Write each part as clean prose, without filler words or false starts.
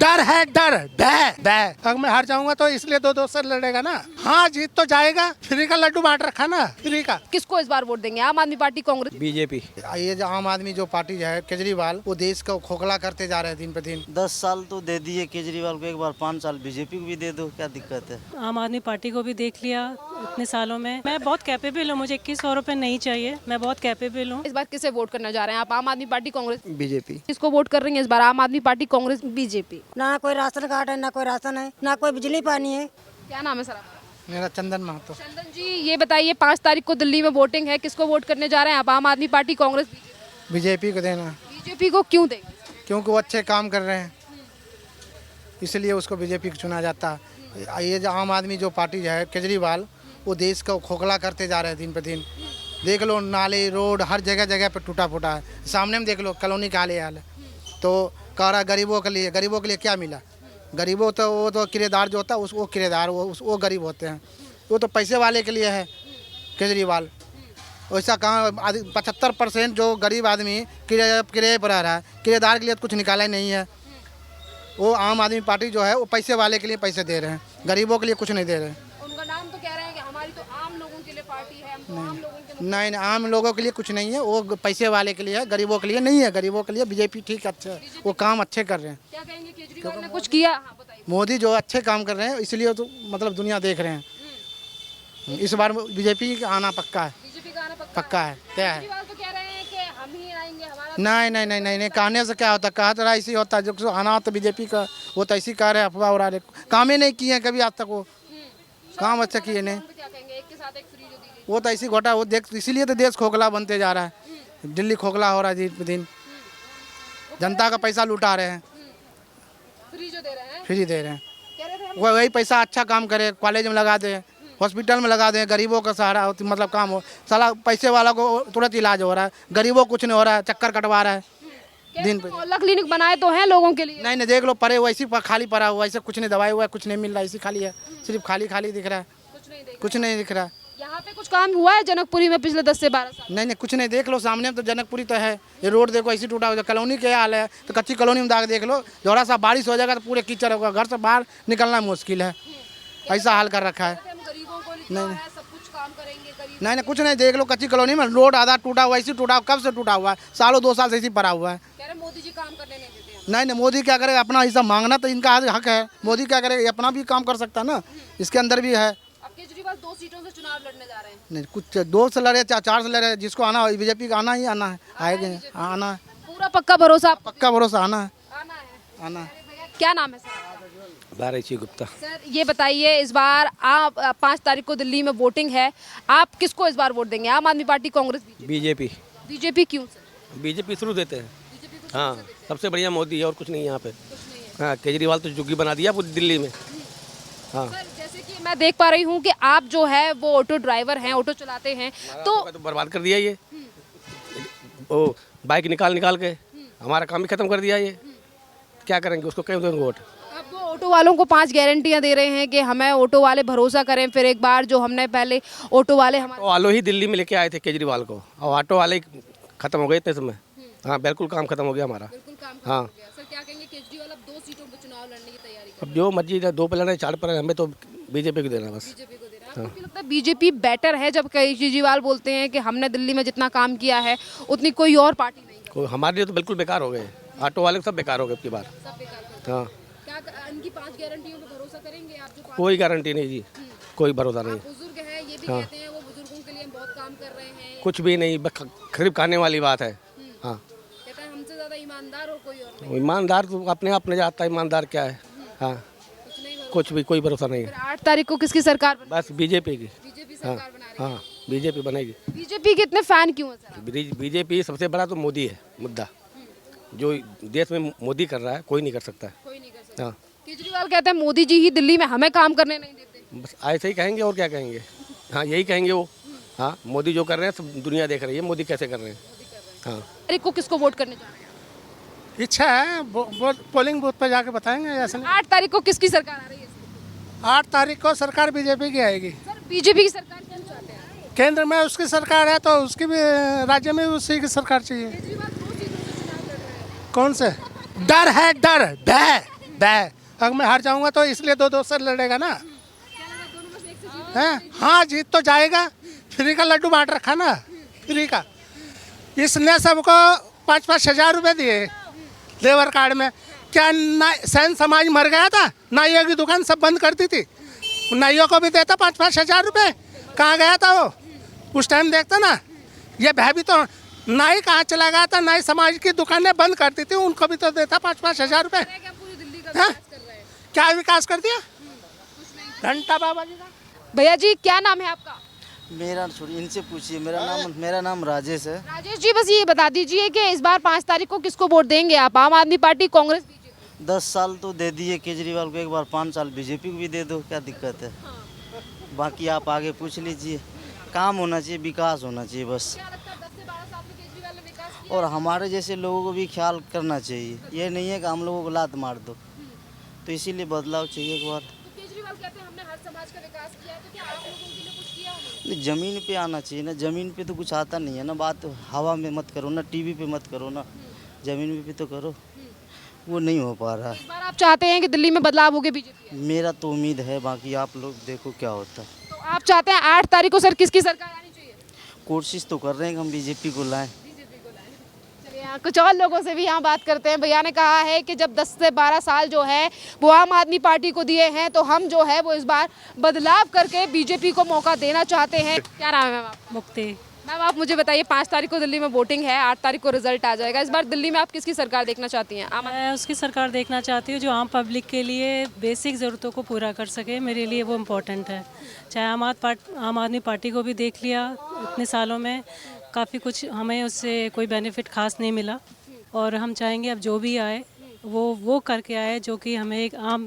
डर है, डर भय भय। अगर मैं हार जाऊंगा तो इसलिए दो से लड़ेगा ना। हाँ जीत तो जाएगा, फ्री का लड्डू बांट रखा ना, फ्री का। किसको इस बार वोट देंगे, आम आदमी पार्टी, कांग्रेस? बीजेपी। ये जो आम आदमी जो पार्टी है केजरीवाल, वो देश को खोखला करते जा रहे हैं दिन पे दिन। 10 साल तो दे दिए केजरीवाल को, एक बार 5 साल बीजेपी को भी दे दो, क्या दिक्कत है। आम आदमी पार्टी को भी देख लिया इतने सालों में। मैं बहुत कैपेबल हूँ, मुझे 2100 रुपए नहीं चाहिए, मैं बहुत कैपेबल हूँ। इस बार किसे वोट करने जा रहे हैं आप, आम आदमी पार्टी, कांग्रेस? बीजेपी। किसको वोट कर रही हैं इस बार, आम आदमी पार्टी, कांग्रेस, बीजेपी? ना कोई राशन कार्ड है, ना कोई राशन है, ना कोई बिजली पानी है। क्या नाम है सर आपका? मेरा चंदन महतो। चंदन जी, ये बताइए 5 तारीख को दिल्ली में वोटिंग है, किसको वोट करने जा रहे हैं आप, आम आदमी पार्टी, कांग्रेस, बीजेपी को देना, बीजेपी को क्यों देंगे? क्योंकि वो अच्छे काम कर रहे हैं, इसलिए उसको बीजेपी को चुना जाता है। ये जो आम आदमी जो पार्टी है केजरीवाल, वो देश को खोखला करते जा रहे हैं दिन पे दिन। देख लो नाले रोड हर जगह जगह पे टूटा फूटा है, सामने में देख लो कॉलोनी का हाल है। तो कह रहा गरीबों के लिए क्या मिला? गरीबों तो वो तो किराएदार जो होता है वो किराएदार वो गरीब होते हैं, वो तो पैसे वाले के लिए है केजरीवाल। वैसा कहाँ 75% जो गरीब आदमी किराए पर रह रहा है, किराएदार के लिए तो कुछ निकाला ही नहीं है। वो आम आदमी पार्टी जो है वो पैसे वाले के लिए पैसे दे रहे हैं, गरीबों के लिए कुछ नहीं दे रहे हैं। उनका नाम तो कह रहे हैं कि हमारी तो आम लोगों के लिए पार्टी है, हम तो आम लोगों के लिए। नहीं, आम लोगों के लिए कुछ नहीं है, वो पैसे वाले के लिए है, गरीबों के लिए नहीं है। गरीबों के लिए बीजेपी ठीक अच्छा है, वो काम अच्छे कर रहे हैं। क्या कहेंगे, केजरीवाल ने कुछ किया? हाँ, बताइए। मोदी जो अच्छे काम कर रहे हैं इसलिए तो मतलब दुनिया देख रहे हैं। इस बार बीजेपी आना पक्का है, बीजेपी का आना पक्का है, तय है। केजरीवाल तो कह रहे हैं कि हम ही आएंगे, हमारा। नहीं, कहने से क्या होता, कहा तो ऐसे ही होता है। जो आना हो तो बीजेपी का, वो तो ऐसी कह रहे हैं, अफवाह उड़ा रहे, काम ही नहीं किए हैं कभी आज तक, वो काम अच्छा किए नहीं। क्या कहेंगे, एक के साथ एक फ्री जो दी गई? वो तो ऐसी घोटा, वो देख इसीलिए तो देश खोखला बनते जा रहा है, दिल्ली खोखला हो रहा है दिन पे दिन। जनता का पैसा लुटा रहे हैं, फ्री जो दे रहे हैं, फ्री दे रहे हैं। कह रहे थे हम। वो वही पैसा अच्छा काम करे, कॉलेज में लगा दे, हॉस्पिटल में लगा दें, गरीबों का सहारा मतलब काम हो। साला पैसे वाला को तुरंत इलाज हो रहा है, गरीबों को कुछ नहीं हो रहा है, चक्कर कटवा रहा है दिन पे। मोहल्ला क्लिनिक बनाए तो हैं लोगों के लिए। नहीं, देख लो परे वैसी खाली पड़ा हुआ, ऐसे कुछ नहीं, दवाई हुआ है, कुछ नहीं मिल रहा है, ऐसी खाली है, सिर्फ खाली दिख रहा है, कुछ नहीं दिख रहा है। यहाँ पे कुछ काम हुआ है जनकपुरी में पिछले 10 से 12 साल? नहीं, कुछ नहीं, देख लो सामने तो जनकपुरी तो है, ये रोड देखो ऐसी टूटा हुआ, कॉलोनी के हाल है, तो कच्ची कॉलोनी में दाग देख लो, थोड़ा सा बारिश हो जाएगा तो पूरे कीचड़ होगा, घर से बाहर निकलना मुश्किल है, ऐसा हाल कर रखा है। गरीबों को नहीं, सब कुछ काम करेंगे, गरीब। नहीं, कुछ नहीं, देख लो कच्ची कॉलोनी में रोड आधा टूटा हुआ, ऐसी टूटा हुआ, कब से टूटा हुआ है, सालों 2 साल से ऐसी पड़ा हुआ है। कह रहे मोदी जी काम करने नहीं देते हैं। नहीं, मोदी क्या करे, अपना हिस्सा मांगना तो इनका हक है, मोदी क्या करे, अपना भी काम कर सकता है ना, इसके अंदर भी है। अब केजरीवाल 2 सीटों से चुनाव लड़ने जा रहे हैं। नहीं, कुछ 2 से लड़े 4 से लड़े, जिसको आना हो बीजेपी का आना ही आना है, आएंगे, आना है, पूरा पक्का भरोसा आपको? पक्का भरोसा आना है, आना है। आना है। क्या नाम है सर? भारती गुप्ता। सर ये बताइए, इस बार आप 5 तारीख को दिल्ली में वोटिंग है, आप किसको इस बार वोट देंगे, आम आदमी पार्टी, कांग्रेस, बीजेपी। बीजेपी क्यों सर? बीजेपी शुरू देते हैं। हाँ, सबसे बढ़िया मोदी है और कुछ नहीं है यहाँ पे। हाँ, केजरीवाल तो जुग्गी बना दिया पूरी दिल्ली में। हाँ सर जैसे कि मैं देख पा रही हूँ कि आप जो है वो ऑटो ड्राइवर हैं, ऑटो चलाते हैं, तो बर्बाद कर दिया ये, वो बाइक निकाल के हमारा काम ही खत्म कर दिया ये। क्या करेंगे, उसको क्यों देंगे वोट? अब वो ऑटो वालों को 5 गारंटियां दे रहे हैं कि हमें ऑटो वाले भरोसा करें, फिर एक बार जो हमने पहले ऑटो वाले हमारे ऑटो वालों ही दिल्ली में लेके आए थे केजरीवाल को, और ऑटो वाले खत्म हो गए इतने समय। हाँ, बिल्कुल काम खत्म हो गया हमारा। बिल्कुल काम हाँ, हो गया। सर क्या कहेंगे, केजरीवाल अब 2 सीटों पर चुनाव लड़ने की तैयारी कर अब जो मर्जी 2 पे लड़े 4 पर, हमें तो बीजेपी को देना बस। बीजेपी को दे रहा है। आपको लगता है बीजेपी बेटर है, जब केजरीवाल बोलते हैं कि हमने दिल्ली में जितना काम किया है उतनी कोई और पार्टी नहीं? हमारे लिए तो बिल्कुल बेकार हो गए, ऑटो वाले सब बेकार हो गए अब की बार। सब बेकार करते हाँ, हैं। क्या इनकी 5 गारंटियों पे भरोसा करेंगे आप? जो कोई गारंटी नहीं जी, कोई भरोसा नहीं। बुजुर्ग है ये भी कहते हैं वो बुजुर्गों के लिए हम बहुत काम कर रहे हैं, कुछ भी नहीं, खरीब खाने वाली बात है। हाँ, कहता है हमसे ज्यादा ईमानदार हो कोई और नहीं। ईमानदार तो अपने आप में जाता है, ईमानदार क्या है। हाँ, कुछ भी कोई भरोसा नहीं है। फिर 8 तारीख को किसकी सरकार बनेगी? बस बीजेपी की। बीजेपी सरकार बना रही है। हाँ, बीजेपी बनेगी। बीजेपी के इतने फैन क्यों हैं सर? बीजेपी सबसे बड़ा तो मोदी है मुद्दा, जो देश में मोदी कर रहा है कोई नहीं कर सकता है। कोई नहीं कर सकता। हाँ, केजरीवाल कहते हैं मोदी जी ही दिल्ली में हमें काम करने नहीं देते। बस ऐसे ही कहेंगे और क्या कहेंगे। हाँ, यही कहेंगे वो। हाँ, मोदी जो कर रहे हैं सब दुनिया देख रही है, मोदी कैसे कर रहे हैं। हाँ, तारीख को किसको वोट करने जा रहे हैं? इच्छा है, पोलिंग बूथ पर जाके बताएंगे। ऐसे नहीं, 8 तारीख को किसकी सरकार आ रही है? 8 तारीख को सरकार बीजेपी की आएगी। सर बीजेपी की सरकार क्यों चाहते हैं? केंद्र में उसकी सरकार है तो उसकी भी, राज्य में भी उसी की सरकार चाहिए। केजरीवाल 2 सीटों से चुनाव लड़ रहे हैं। कौन से? डर है, डर भय बे अगर मैं हार जाऊंगा तो इसलिए दो से लड़ेगा ना। हैं हाँ जीत तो जाएगा। फ्री का लड्डू बांट रखा ना, फ्री का। इसने सबको 5-5 हज़ार रुपये दिए लेबर कार्ड में। क्या ना सैन समाज मर गया था? नाइयों की दुकान सब बंद कर दी थी, नाइयों को भी देता 5-5 हज़ार रुपये। कहाँ गया था वो उस टाइम? देखता ना, ये भाई भी तो नाई कहाँ चला गया था? नाई समाज की दुकानें बंद कर दी थी, उनको भी तो देता 5-5 हज़ार रुपये। हाँ? क्या विकास कर दिया? घंटा बाबा जी का। भैया जी क्या नाम है आपका? मेरा छोड़िए, इनसे पूछिए। मेरा नाम राजेश है। राजेश जी बस ये बता दीजिए कि इस बार 5 तारीख को किसको वोट देंगे आप? आम आदमी पार्टी, कांग्रेस, बीजेपी? 10 साल तो दे दिए केजरीवाल को, एक बार 5 साल बीजेपी को भी दे दो, क्या दिक्कत है? बाकी आप आगे पूछ लीजिए। काम होना चाहिए, विकास होना चाहिए बस। क्या लगता है 10 से 12 साल में केजरीवाल ने विकास किया? और हमारे जैसे लोगों को भी ख्याल करना चाहिए। ये नहीं है कि हम लोगों को लात मार दो, तो इसीलिए बदलाव चाहिए एक बार। तो केजरीवाल कहते हैं हमने हर समाज का विकास किया है, तो क्या आप लोगों के लिए कुछ किया उन्होंने? नहीं, ज़मीन पे आना चाहिए ना। ज़मीन पे तो कुछ आता नहीं है ना। बात हवा में मत करो ना, टीवी पे मत करो ना, ज़मीन पे तो करो। वो नहीं हो पा रहा है। इस बार आप चाहते हैं कि दिल्ली में बदलाव होगे बीजेपी? मेरा तो उम्मीद है, बाकी आप लोग देखो क्या होता है। तो आप चाहते हैं 8 तारीख को सर किसकी सरकार आनी चाहिए? कोशिश तो कर रहे हैं कि हम बीजेपी को लाएं। चलिए यहाँ कुछ और लोगों से भी यहाँ बात करते हैं। भैया ने कहा है कि जब 10 से 12 साल जो है वो आम आदमी पार्टी को दिए हैं, तो हम जो है वो इस बार बदलाव करके बीजेपी को मौका देना चाहते हैं। क्या नाम है मैम आपका? मुक्ति। मैम आप मुझे बताइए, 5 तारीख को दिल्ली में वोटिंग है, 8 तारीख को रिजल्ट आ जाएगा। इस बार दिल्ली में आप किसकी सरकार देखना चाहती हैं? मैं उसकी सरकार देखना चाहती हूँ जो आम पब्लिक के लिए बेसिक ज़रूरतों को पूरा कर सके। मेरे लिए वो इम्पोर्टेंट है। चाहे आम आदमी पार्टी को भी देख लिया, इतने सालों में काफ़ी कुछ हमें उससे कोई बेनिफिट खास नहीं मिला, और हम चाहेंगे अब जो भी आए वो करके आए जो कि हमें एक आम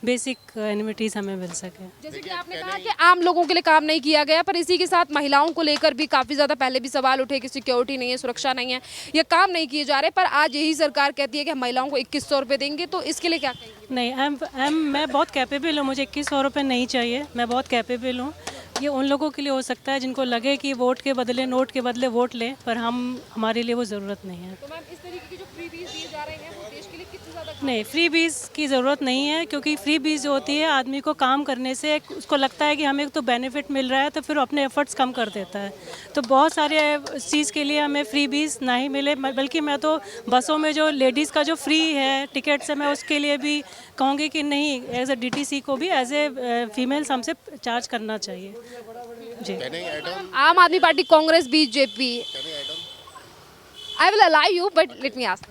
बेसिक एनिमिटीज़ हमें मिल सके। जैसे कि आपने कहा कि आम लोगों के लिए काम नहीं किया गया, पर इसी के साथ महिलाओं को लेकर भी काफ़ी ज़्यादा पहले भी सवाल उठे कि सिक्योरिटी नहीं है, सुरक्षा नहीं है, ये काम नहीं किए जा रहे। पर आज यही सरकार कहती है कि हम महिलाओं को 2100 रुपये देंगे, तो इसके लिए क्या कहेंगे? नहीं, मैं बहुत कैपेबल हूँ। मुझे 2100 रुपये नहीं चाहिए। मैं बहुत कैपेबल हूँ। ये उन लोगों के लिए हो सकता है जिनको लगे कि वोट के बदले, नोट के बदले वोट लें, पर हमारे लिए वो ज़रूरत नहीं है। तो मैम इस तरीके की जो फ्री बीज दिए जा रहे हैं वो देश के लिए कितनी ज़्यादा? नहीं, फ्री बीज की ज़रूरत नहीं है, क्योंकि फ्री बीज जो होती है आदमी को काम करने से उसको लगता है कि हमें तो बेनिफिट मिल रहा है, तो फिर अपने एफर्ट्स कम कर देता है। तो बहुत सारे इस चीज़ के लिए हमें फ्री बीज ना ही मिले, बल्कि मैं तो बसों में जो लेडीज़ का जो फ्री है टिकट्स है, मैं उसके लिए भी कहूँगी कि नहीं, एज ए DTC को भी एज ए फीमेल्स हमसे चार्ज करना चाहिए जी। आम आदमी party, Congress, BJP? I will allow you, but let me ask.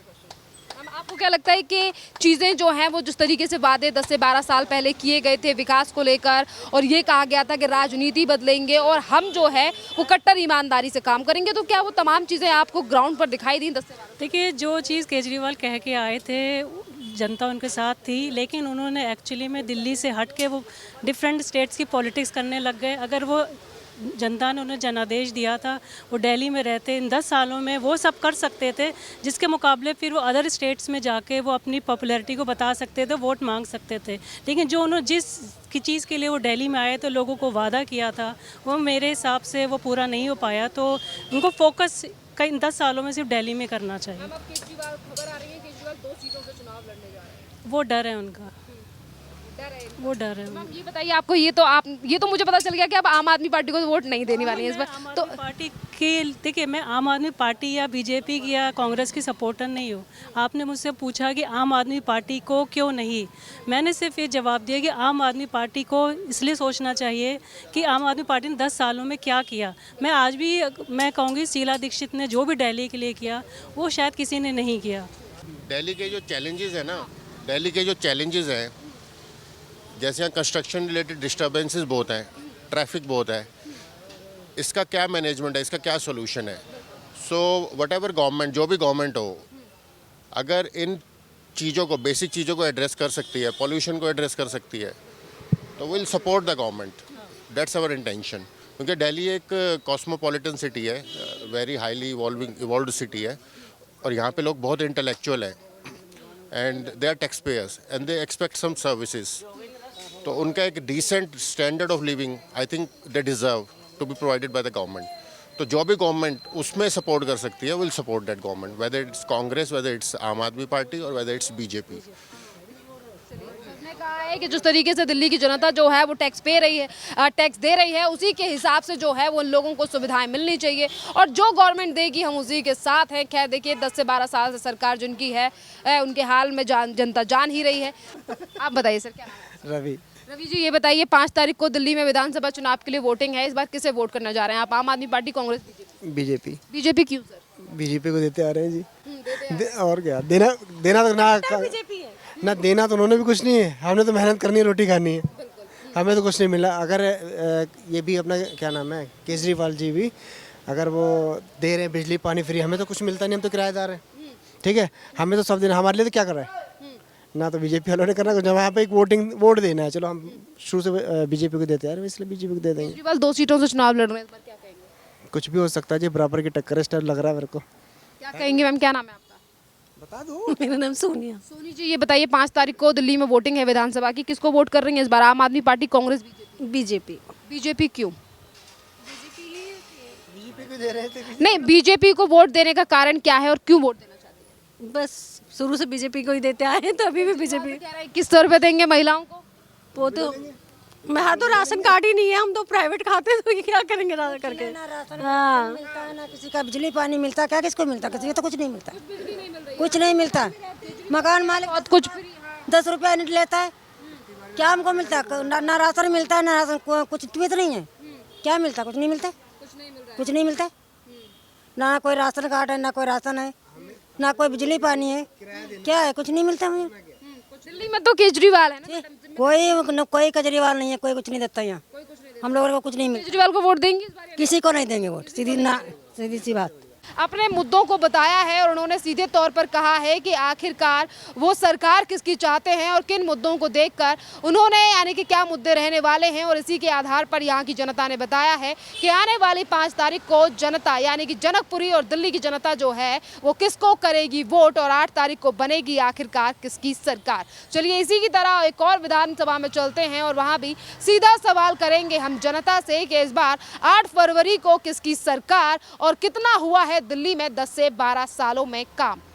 आपको क्या लगता है कि चीज़ें जो हैं वो जिस तरीके से वादे 10 से 12 साल पहले किए गए थे विकास को लेकर, और ये कहा गया था कि राजनीति बदलेंगे और हम जो है वो कट्टर ईमानदारी से काम करेंगे, तो क्या वो तमाम चीज़ें आपको ग्राउंड पर दिखाई दी 10 से 12? देखिए, जो चीज़ केजरीवाल कह के आए थे जनता उनके साथ थी, लेकिन उन्होंने एक्चुअली में दिल्ली से हट के वो डिफरेंट स्टेट्स की पॉलिटिक्स करने लग गए। अगर वो जनता ने उन्हें जनादेश दिया था, वो दिल्ली में रहते इन 10 सालों में वो सब कर सकते थे, जिसके मुकाबले फिर वो अदर स्टेट्स में जाके वो अपनी पॉपुलैरिटी को बता सकते थे, वोट मांग सकते थे। लेकिन जो उन्होंने जिस की चीज़ के लिए वो दिल्ली में आए तो लोगों को वादा किया था, वो मेरे हिसाब से वो पूरा नहीं हो पाया। तो उनको फोकस कई 10 सालों में सिर्फ दिल्ली में करना चाहिए। अब केजरीवाल, खबर आ रही है केजरीवाल 2 सीटों से चुनाव लड़ने जा रहे हैं। वो डर है उनका, डर है। वो डर है। मैम ये बताइए, आपको ये तो मुझे पता चल गया कि आप आम आदमी पार्टी को वोट नहीं देने वाली हैं इस बार। तो पार्टी के देखिए, मैं आम आदमी पार्टी या बीजेपी की या कांग्रेस की सपोर्टर नहीं हूँ। आपने मुझसे पूछा कि आम आदमी पार्टी को क्यों नहीं, मैंने सिर्फ ये जवाब दिया कि आम आदमी पार्टी को इसलिए सोचना चाहिए कि आम आदमी पार्टी ने 10 सालों में क्या किया। मैं आज भी मैं कहूँगी शीला दीक्षित ने जो भी दिल्ली के लिए किया वो शायद किसी ने नहीं किया। दिल्ली के जो चैलेंजेस है ना, दिल्ली के जो चैलेंजेस हैं, जैसे यहाँ कंस्ट्रक्शन रिलेटेड डिस्टर्बेंसेस बहुत हैं, ट्रैफिक बहुत है, इसका क्या मैनेजमेंट है, इसका क्या सोल्यूशन है? सो वट एवर गवर्नमेंट, जो भी गवर्नमेंट हो, अगर इन चीज़ों को, बेसिक चीज़ों को एड्रेस कर सकती है, पॉल्यूशन को एड्रेस कर सकती है, तो will support the government. That's our intention. क्योंकि दिल्ली एक कॉस्मोपॉलिटन सिटी है, वेरी हाईली इवॉल्व्ड सिटी है, और यहाँ पे लोग बहुत इंटेलेक्चुअल हैं, and they are taxpayers and they expect some services. तो उनका एक decent standard of living I think they deserve to be provided by the government. तो जो भी गवर्नमेंट उसमें सपोर्ट कर सकती है, will support that government, whether it's Congress, whether it's आम आदमी पार्टी और वेदर इट्स बीजेपी। उन्होंने कहा है कि जिस तरीके से दिल्ली की जनता जो है वो टैक्स पे रही है, टैक्स दे रही है, उसी के हिसाब से जो है वो उन लोगों को सुविधाएं मिलनी चाहिए और जो गवर्नमेंट देगी हम उसी के साथ हैं। खैर देखिए 10 से 12 साल से सरकार जिनकी है उनके हाल में जनता जान ही रही है। आप बताइए सर क्या नाम है? रवि। रवि जी ये बताइए 5 तारीख को दिल्ली में विधानसभा चुनाव के लिए वोटिंग है, इस बार किसे वोट करने जा रहे हैं आप? आम आदमी पार्टी, कांग्रेस, बीजेपी। बीजेपी क्यों सर? बीजेपी को देते आ रहे हैं जी। और क्या देना तो ना देना तो उन्होंने भी कुछ नहीं है, हमने तो मेहनत करनी है, रोटी खानी है, हमें तो कुछ नहीं मिला। अगर ये भी अपना क्या नाम है केजरीवाल जी भी अगर वो दे रहे हैं बिजली पानी फ्री, हमें तो कुछ मिलता नहीं, हम तो किराएदार हैं, ठीक है, हमें तो सब देना, हमारे लिए तो क्या कर रहा है ना, तो बीजेपी वालों ने करना कुछ, वहाँ पे एक वोट देना है, चलो हम शुरू से बीजेपी को देते हैं, इसलिए बीजेपी को दे देंगे। केजरीवाल 2 सीटों से चुनाव लड़ रहे हैं, इस बार क्या कहेंगे? कुछ भी हो सकता है जी, बराबर की टक्कर है, लग रहा है मेरे को। क्या कहेंगे मैम, क्या नाम है आपका? बता दो। मेरा नाम सोनिया। सोनी जी ये बताइए 5 तारीख को दिल्ली में वोटिंग है विधानसभा की, किसको वोट कर रही हैं इस बार? आम आदमी पार्टी, कांग्रेस, बीजेपी। बीजेपी क्यों? बीजेपी को दे रहे थे। नहीं, बीजेपी को वोट देने का कारण क्या है और क्यों वोट देना चाहती है? बस शुरू से बीजेपी को ही देते आए हैं, तो अभी भी बीजेपी। 2100 रुपए देंगे महिलाओं को? वो तो मैं तो राशन कार्ड ही नहीं है, हम तो प्राइवेट खाते हैं, तो ये क्या करेंगे करके? हाँ, मिलता है ना किसी का बिजली पानी मिलता, क्या किसको मिलता? किसी को तो कुछ नहीं मिलता, कुछ नहीं मिलता। मकान मालिक बहुत कुछ 10 रुपया यूनिट लेता है, क्या हमको मिलता है? ना राशन मिलता है, ना राशन कुछ तो नहीं है, क्या मिलता? कुछ नहीं मिलता, कुछ नहीं मिलता, ना कोई राशन कार्ड है, ना कोई राशन है, ना कोई बिजली पानी है, क्या है? कुछ नहीं मिलता मुझे। दिल्ली में तो केजरीवाल है ना? कोई केजरीवाल नहीं है, कोई कुछ नहीं देता यहाँ, हम लोगों को कुछ नहीं मिलता। केजरीवाल को वोट देंगे इस बार? किसी को नहीं देंगे वोट, सीधी सी बात। अपने मुद्दों को बताया है और उन्होंने सीधे तौर पर कहा है कि आखिरकार वो सरकार किसकी चाहते हैं और किन मुद्दों को देखकर उन्होंने यानी कि क्या मुद्दे रहने वाले हैं, और इसी के आधार पर यहाँ की जनता ने बताया है कि आने वाली 5 तारीख को जनता यानी कि जनकपुरी और दिल्ली की जनता जो है वो किसको करेगी वोट, और 8 तारीख को बनेगी आखिरकार किसकी सरकार। चलिए इसी की तरह एक और विधानसभा में चलते हैं और वहाँ भी सीधा सवाल करेंगे हम जनता से कि इस बार 8 फरवरी को किसकी सरकार और कितना हुआ है दिल्ली में 10 से 12 सालों में काम।